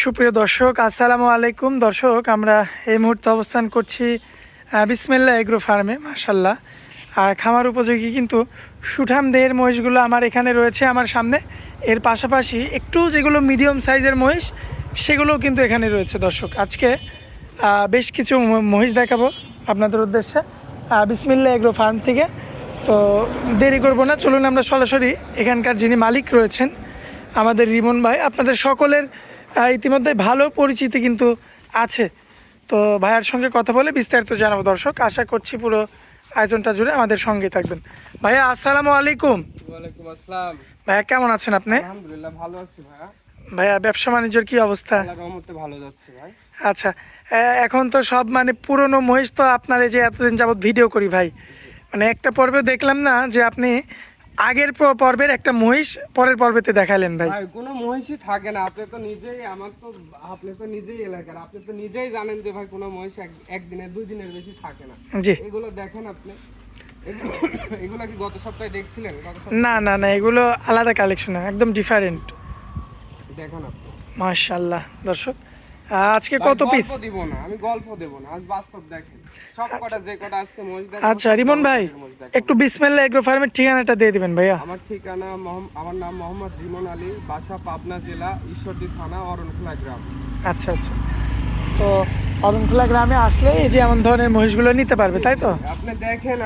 সুপ্রিয় দর্শক, আসসালামু আলাইকুম। দর্শক, আমরা এই মুহূর্তে অবস্থান করছি বিসমিল্লাহ এগ্রো ফার্মে। মাশাল্লাহ, আর খামার উপযোগী কিন্তু সুঠাম দেহের মহিষগুলো আমার এখানে রয়েছে আমার সামনে। এর পাশাপাশি একটু যেগুলো মিডিয়াম সাইজের মহিষ সেগুলোও কিন্তু এখানে রয়েছে। দর্শক, আজকে বেশ কিছু মহিষ দেখাবো আপনাদের উদ্দেশ্যে বিসমিল্লাহ এগ্রো ফার্ম থেকে। তো দেরি করব না, চলুন আমরা সরাসরি এখানকার যিনি মালিক রয়েছেন আমাদের রিমন ভাই, আপনাদের সকলের ইতিমধ্যে ভালো পরিচিতি কিন্তু আছে। তো ভাইয়ার সঙ্গে কথা বলে বিস্তারিত জানাবো। দর্শক, আশা করছি পুরো আয়োজনটা জুড়ে আমাদের সঙ্গে থাকবেন। ভাইয়া আসসালামু আলাইকুম। ওয়ালাইকুম আসসালাম। ভাইয়া কেমন আছেন আপনি? আলহামদুলিল্লাহ ভালো আছি ভাইয়া। ভাইয়া ব্যবসা বাণিজ্যের কি অবস্থা? আল্লাহর রহমতে ভালো যাচ্ছে ভাই। আচ্ছা, এখন তো সব মানে পুরনো মহিষ তো আপনার এই যে এতদিন যাবত ভিডিও করি ভাই, মানে একটা পর্বে দেখলাম না যে আপনি আগের পর্বের একটা মহিষ পরের পর্বেতে দেখালেন ভাই। ভাই কোনো মহিষই থাকে না, আপনি তো নিজেই আপনি তো নিজেই এলাকার, আপনি তো নিজেই জানেন যে ভাই কোনো মহিষ একদিনের দুই দিনের বেশি থাকে না। জি, এগুলো দেখেন আপনি, এগুলো কি গত সপ্তাহে দেখছিলেন? না না না, এগুলো আলাদা কালেকশন, একদম ডিফারেন্ট। দেখেন আপনি। মাশাআল্লাহ। দর্শক, আজকে ভাই, কত পিস? গল্প দিব না, আমি গল্প দেব না, আজ বাস্তব দেখেন সব কটা যে কটা আজকে মহিষ দেখেন। আচ্ছা রিমন ভাই, একটু বিসমিল্লাহ এগ্রো ফার্মের ঠিকানাটা দিয়ে দিবেন ভাইয়া। আমার ঠিকানা আমার নাম মোহাম্মদ রিমন আলী, বাসা পাবনা জেলা ঈশ্বরদী থানা অরণখোলা গ্রাম। আচ্ছা আচ্ছা, তো অরণখোলা গ্রামে আসলে এই যে এমন ধরনের মহিষগুলো নিতে পারবে, তাই তো? আপনি দেখেন,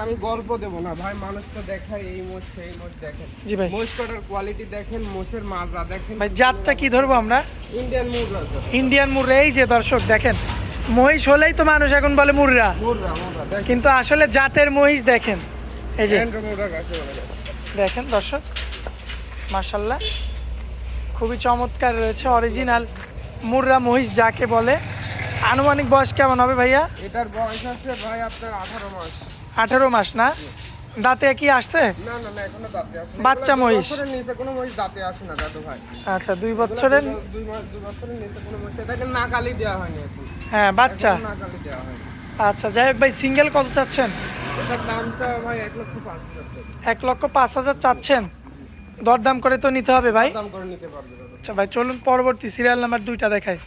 আমি গল্প দেব না ভাই, মানুষ তো দেখায় এই মোষ সেই মোষ দেখেন। জি ভাই। মোষ কটার কোয়ালিটি দেখেন, মোষের মাজা দেখেন। ভাই জাতটা কি ধরবো আমরা? ইন্ডিয়ান মুররা। ইন্ডিয়ান মুররা। এই যে দর্শক দেখেন, মহিষ হলেই তো মানুষ এখন বলে মুররা, মুররা দেখেন, কিন্তু আসলে জাতের মহিষ দেখেন। এই যে মুররা কাকে বলে? দেখেন দর্শক, মাশাল্লাহ খুবই চমৎকার রয়েছে, অরিজিনাল মুররা মহিষ যাকে বলে। আনুমানিক বয়স কেমন হবে ভাইয়া? এটার বয়স আছে ভাই আপনার 18 মাস। 18 মাস না? দাঁতে কি আসছে? না না না, এখনো দাঁতে আসে না। বাচ্চা মহিষ? 2 বছরের নিচে কোনো মহিষ দাঁতে আসে না দাদু ভাই। আচ্ছা, 2 বছরের? 2 বছরের নিচে কোনো মহিষ এটাকে নাকালি দেওয়া হয়নি এখন। হ্যাঁ, বাচ্চা। নাকালি দেওয়া হয়নি। আচ্ছা, যাই হোক ভাই, সিঙ্গেল কত চাচ্ছেন? এটার দাম চাও ভাই 1,05,000 টাকা। 1,05,000 চাচ্ছেন? দরদাম করে তো নিতে হবে ভাই। দাম করে নিতে পারবে দাদা। আচ্ছা ভাই, চলুন পরবর্তী সিরিয়াল নাম্বার 2টা দেখাই।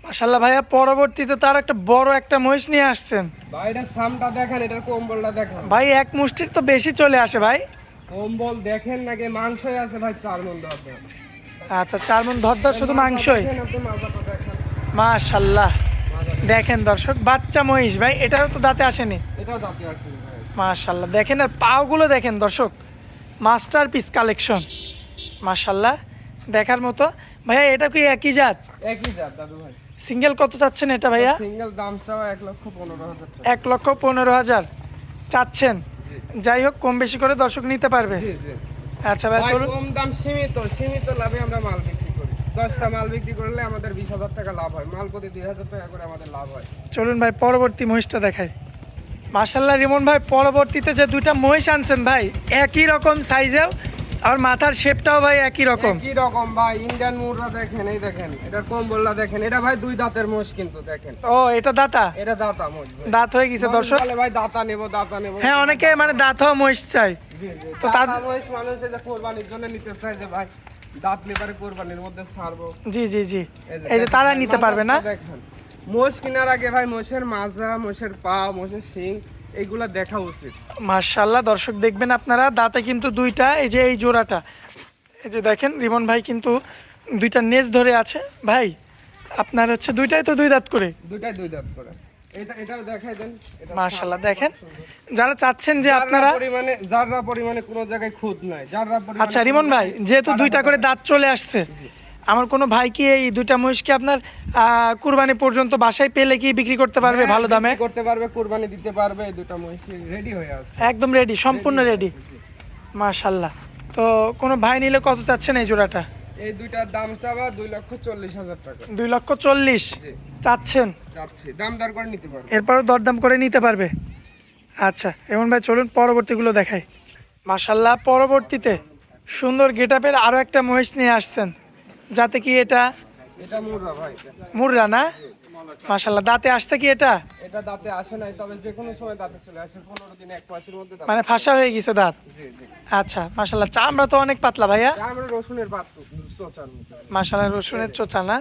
মাশাল্লাহ ভাইয়া, পরবর্তীতে তার একটা বড় একটা মহিষ নিয়ে আসছেন ভাই। এটা সামটা দেখেন, এটার কম্বলটা দেখেন ভাই, এক মুষ্টির তো বেশি চলে আসে ভাই। কম্বল দেখেন নাকি মাংসই আছে ভাই, 4 মণ ধরবে। আচ্ছা, 4 মণ ধরদার শুধু মাংসই? দেখেন আপনি মাজাটা দেখেন। মাশাল্লাহ, দেখেন দর্শক, বাচ্চা মহিষ ভাই, এটাও তো দাঁতে আসেনি। এটাও দাঁতে আসেনি ভাই। মাশাল্লাহ, দেখেন আর পাওগুলো দেখেন দর্শক, মাস্টারপিস কালেকশন। মাশাল্লাহ, দেখার মতো। ভাইয়া এটা কি একই জাত? একই জাত দাদু ভাই। সিঙ্গেল কত চাচ্ছেন এটা ভাইয়া? সিঙ্গেল দাম চাও 1,15,000 টাকা। 1,15,000 চাচ্ছেন? যাই হোক, কম বেশি করে দর্শক নিতে পারবে। জি জি আচ্ছা ভাই, ভাই, চলুন। কম দাম সীমিত লাভে আমরা মাল বিক্রি করি। 10টা মাল বিক্রি করলে আমাদের 20,000 টাকা লাভ হয়, মাল প্রতি 2,000 টাকা করে আমাদের লাভ হয়। চলুন ভাই, পরবর্তী মহিষটা দেখাই। মাশাল্লাহ রিমন ভাই, পরবর্তীতে যে 2টা মহিষ আনছেন ভাই, একই রকম সাইজেও, আর মাথার শেপটাও ভাই একই রকম। কি রকম ভাই, ইন্ডিয়ান মুররা দেখেন, এই দেখেন এটার কম্বলটা দেখেন। এটা ভাই 2 দাঁতের মোষ কিন্তু দেখেন। ও, এটা দাতা? এটা দাঁতা মোষ ভাই। দাঁত হয়ে গেছে দর্শক? বলে ভাই দাঁতা নেব। হ্যাঁ, অনেকে মানে দাঁত হওয়া মহিষ চাই। জি জি, তো দাঁতা মোষ মানুষ এই যে কোরবানির জন্য নিতে চায় যে ভাই দাঁত নেবারে কোরবানির মধ্যে ছাড়বো। জি জি জি, এই যে তারা নিতে পারবে না? দেখেন, মোষ কেনার আগে ভাই মোষের মাজা, মোষের পা, মোষের শিং এইগুলা দেখা উচিত। মাশাল্লাহ দর্শক, দেখবেন আপনারা, দাঁতে কিন্তু 2টা, এই যে এই জোড়াটা, এই যে দেখেন রিমন ভাই কিন্তু 2টা নেজ ধরে আছে ভাই। আপনার হচ্ছে 2টাই তো 2 দাঁত করে? দুইটাই 2 দাঁত করে। এটাও দেখাই দেন। মাশাল্লাহ, দেখেন যারা চাচ্ছেন যে আপনারা, যারা পরিমাণে কোনো জায়গায় খুদ নাই, যারা পরিমাণে। আচ্ছা রিমন ভাই, যেহেতু 2টা করে দাঁত চলে আসছে, আমার কোনো ভাই কি এই 2টা মহিষকে আপনার কুরবানি পর্যন্ত বাসায় পেলে কি বিক্রি করতে পারবে ভালো দামে? করতে পারবে, কুরবানি দিতে পারবে। এই 2টা মহিষ রেডি হয়ে আছে, একদম রেডি, সম্পূর্ণ রেডি। মাশাল্লাহ, তো কোনো ভাই নিলে কত চাচ্ছেন এই জোড়াটা? এই 2টার দাম চাওয়া 2,40,000 টাকা। 2,40,000 চাচ্ছেন? চাচ্ছি, দাম দর করে নিতে পারবে। এরপরও দরদাম করে নিতে পারবে। আচ্ছা এমন ভাই, চলুন পরবর্তীগুলো দেখাই। মাশাল্লাহ, পরবর্তীতে সুন্দর গেটআপের আরও একটা মহিষ নিয়ে আসছেন, যাতে কি এটা? এটা মুররা ভাই। মুররা না? মাশাল্লাহ, দাঁতে আসছে কি এটা? এটা দাঁতে আসে নাই, তবে যে কোনো সময় দাঁতে চলে আসে, 15 দিন 1 মাসের মধ্যে দাঁতে। মানে ফাঁসা হয়ে গেছে দাঁত? জি জি। আচ্ছা মাশাল্লাহ, চামড়া তো অনেক পাতলা ভাইয়া। আমরা রসুনের পাত চোচার মতো। মাশাআল্লাহ, রসুনের চোচা না?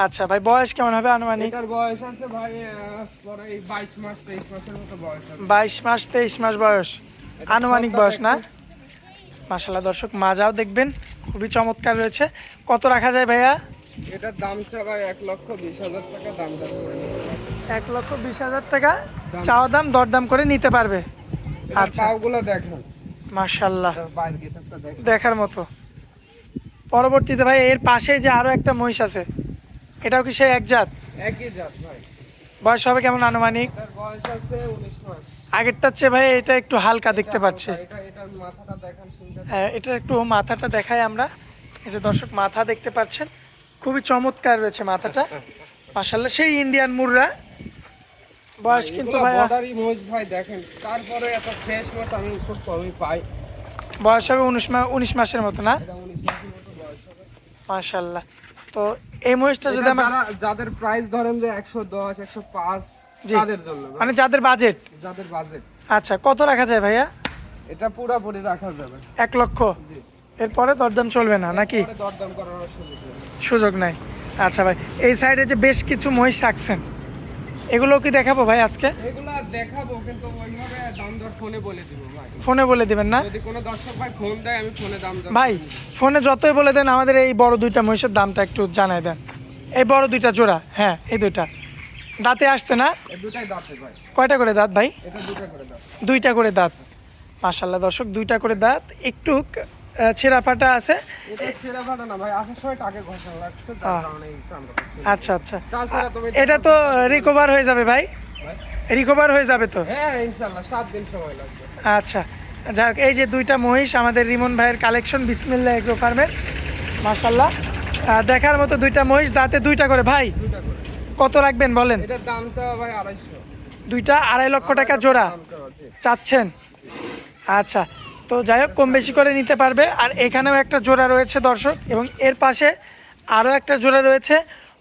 আচ্ছা ভাই, বয়স কেমন হবে আনুমানিক? এটার বয়স আছে ভাই পরে 22 মাস 23 মাসের মতো বয়স আছে। 22 মাস 23 মাস বয়স, আনুমানিক বয়স না? মাশাআল্লাহ দর্শক, মাজাও দেখবেন খুবই চমৎকার রয়েছে। কত রাখা যায় ভাইয়া? এটার দাম চা ভাই 1,20,000 টাকা দাম দর করে নিতে পারবে। 1,20,000 টাকা চাওয়া দাম, দরদাম করে নিতে পারবে। আচ্ছা, আচ্ছা, পাগুলো দেখেন, মাশাআল্লাহ বাইরের গেটআপটা দেখেন। দেখার মতো। পরবর্তীতে ভাই এর পাশে যে আরো একটা মহিষ আছে, এটাও কি সেই এক জাত? একই জাত ভাই। বয়স হবে কেমন আনুমানিক? তার বয়স আছে 19 মাস। আগেরটার চেয়ে ভাই এটা একটু হালকা দেখতে পাচ্ছি। এটার মাথাটা দেখেন, শুনতে হ্যাঁ, এটা একটু মাথাটা দেখাই আমরা। এই যে দর্শক, মাথা দেখতে পাচ্ছেন, খুবই চমৎকার রয়েছে মাথাটা মাশাআল্লাহ, সেই ইন্ডিয়ান মুররা। বয়স কিন্তু ভাই বর্ডারি মোজ ভাই দেখেন, তারপরে এত ফ্রেশ মাছ আমি খুব কমই পাই। বয়স হবে 19 মাসের মতো না? এটা 19 মাসের মতো বয়স হবে মাশাআল্লাহ। তো এই মহিষটা যদি আমরা, যাদের প্রাইস ধরেন যে 110 105 জি, তাদের জন্য ভাই। মানে যাদের বাজেট। যাদের বাজেট, আচ্ছা, কত রাখা যায় ভাইয়া? এটা পুরোপুরি রাখা যাবে 1 লক্ষ? জি। এরপরে দরদাম চলবে না নাকি? পরে দরদাম করার সুযোগ নেই। সুযোগ নাই? আচ্ছা ভাই, এই সাইডে যে বেশ কিছু মহিষ রাখছেন, এগুলো কি দেখাবো ভাই আজকে? এগুলা দেখাবো, কিন্তু ওইভাবে দাম দর ফোনে বলে দিব ভাই। ফোনে বলে দিবেন না? যদি কোনো দর্শক ভাই ফোন দেয়, আমি ফোনে দাম দর ভাই ফোনে যতই বলে দেন, আমাদের এই বড় দুইটা মহিষের দামটা একটু জানাই দেন। এই বড় দুইটা জোড়া, হ্যাঁ এই দুইটা দাঁতে আসছে না? এই দুটাই দাঁতে ভাই। কয়টা করে দাঁত ভাই? এটা দুটা করে দাও। দুইটা করে দাঁত। মাশাআল্লাহ দর্শক, দুইটা করে দাঁত, একটু ছেঁড়া ফাটা আছে। এটা ছেঁড়া ফাটা না ভাই, আসার সময় টাকে ঘষা লাগছে, তার কারণে এই চামড়াটা ছিঁড়ে। আচ্ছা আচ্ছা, তাছাড়া তুমি এটা তো রিকভার হয়ে যাবে ভাই? রিকভার হয়ে যাবে তো? হ্যাঁ ইনশাআল্লাহ 7 দিন সময় লাগবে। আচ্ছা, যাক, এই যে দুইটা মহিষ আমাদের রিমন ভাইয়ের কালেকশন, বিসমিল্লাহ এগ্রো ফার্মের। মাশাআল্লাহ, দেখার মতো দুইটা মহিষ, দাঁতে দুইটা করে। ভাই দুটা করে। কত রাখবেন বলেন? এটার দাম চাওয়া ভাই 250। দুইটা 2.5 লক্ষ টাকা জোড়া দাম চাওয়া, জি। চাচ্ছেন? আচ্ছা, তো যাই হোক, কম বেশি করে নিতে পারবে। আর এখানেও একটা জোড়া রয়েছে দর্শক, এবং এর পাশে আরও একটা জোড়া রয়েছে।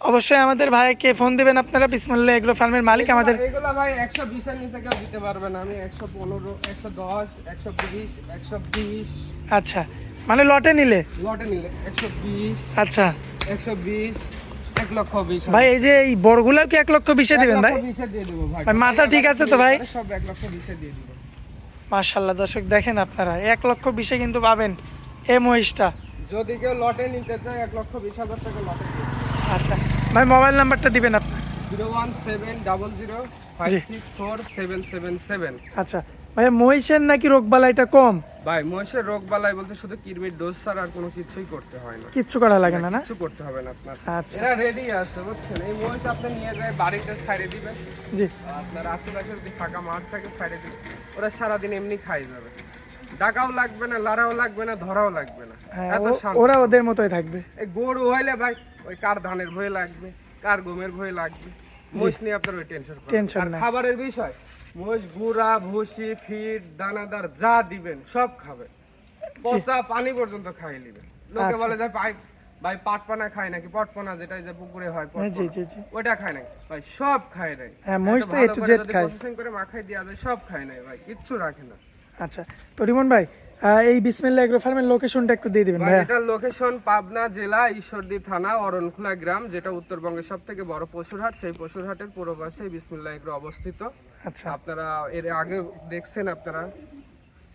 অবশ্যই আমাদের ভাইকে ফোন দেবেন আপনারা, বিসমিল্লাহ এগ্রো ফার্মের মালিক আমাদের। এগুলা ভাই 120 এর নিচে কেউ দিতে পারবে না। আমি 115 110 120 120। আচ্ছা, মানে লটে নিলে? লটে নিলে 120 আচ্ছা 120 1,20,000। ভাই, এই যে এই বড়গুলাও কি 1,20,000 দিবেন ভাই? 1,20,000 দিয়ে দেবো ভাই। ভাই, মাথা ঠিক আছে তো ভাই? সব 1,20,000 দিয়ে দেবো। মাশাআল্লাহ দর্শক, দেখেন আপনারা 1,20,000 কিন্তু পাবেন এই মহিষটা। যদি কেউ লটে নিতে চায় 1,20,000 টাকা লটে দিয়ে দেবো। আচ্ছা ভাই, মোবাইল নাম্বারটা দিবেন আপনার। 01700564777। আচ্ছা ভাই, মহিষের নাকি রোগবালাইটা কম? ভাই মহিষের রোগ বালাই বলতে শুধু কিডনির ডোজ ছাড়া আর কোনো কিছুই করতে হয় না। কিচ্ছু করা লাগে না? না, কিছু করতে হবে না আপনার। আচ্ছা এরা রেডি আছে বুঝছেন। এই মহিষ আপনি নিয়ে যায় বাড়িতে সাইডে দিবেন, জি। আপনার আশেপাশে যদি ফাঁকা মাঠ থাকে সাইডে দিবেন, ওরা সারাদিন এমনি খাই যাবে। ডাকাও লাগবে না, লাড়াও লাগবে না, ধরাও লাগবে না। হ্যাঁ, এত শান্ত। ওরা ওদের মতোই থাকবে। এই গরু হইলে ভাই ওই কার ধানের ভয় লাগবে, কার গমের ভয় লাগবে। মহিষ নিয়ে আপনার ওই টেনশন টেনশন আর নাই। খাবারের বিষয়, মহিষ গুঁড়া ভুসি ফিড দানাদার যা দিবেন সব খাবে, পচা পানি পর্যন্ত খাই নেবেন। লোকে আচ্ছা। বলে যে ভাই পাটপানা খায় নাকি, পটপানা যেটা যে পুকুরে হয় হ্যাঁ, জি পটপানা, জি জি। ওটা খায় নাকি ভাই? সব খায় নাই। হ্যাঁ, মহিষ তো ভালো A to করে Z যদি খায়। প্রসেসিং করে মাখাই দেওয়া যায়, সব খায় নাই ভাই, কিচ্ছু রাখে না। আচ্ছা, তো রিমন ভাই, এই বিসমিল্লাহ এগ্রো ফার্মের লোকেশনটা একটু দিয়ে দিবেন ভাই ভাই। এটার লোকেশন পাবনা জেলা ঈশ্বরদী থানা অরণখোলা গ্রাম, যেটা উত্তরবঙ্গের সব থেকে বড় পশুরহাট। সেই পশুরহাটের পূর্ব পাশে বিসমিল্লাহ এগ্রো অবস্থিত। আচ্ছা আপনারা এর আগে দেখছেন আপনারা,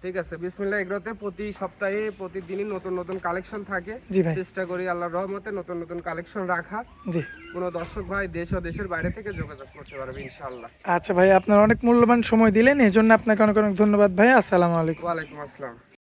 ঠিক আছে। বিসমিল্লাহ এগ্রোতে প্রতি সপ্তাহে প্রতিদিনই নতুন নতুন কালেকশন থাকে। জি ভাই। চেষ্টা করি আল্লাহর রহমতে নতুন নতুন কালেকশন রাখা। জি। কোনো দর্শক ভাই দেশ ও দেশের বাইরে থেকে যোগাযোগ করতে পারবে ইনশাআল্লাহ। আচ্ছা ভাই, আপনার অনেক মূল্যবান সময় দিলেন, এই জন্য আপনাকে অনেক অনেক ধন্যবাদ ভাই। আসসালামু আলাইকুম। ওয়ালাইকুম আসসালাম।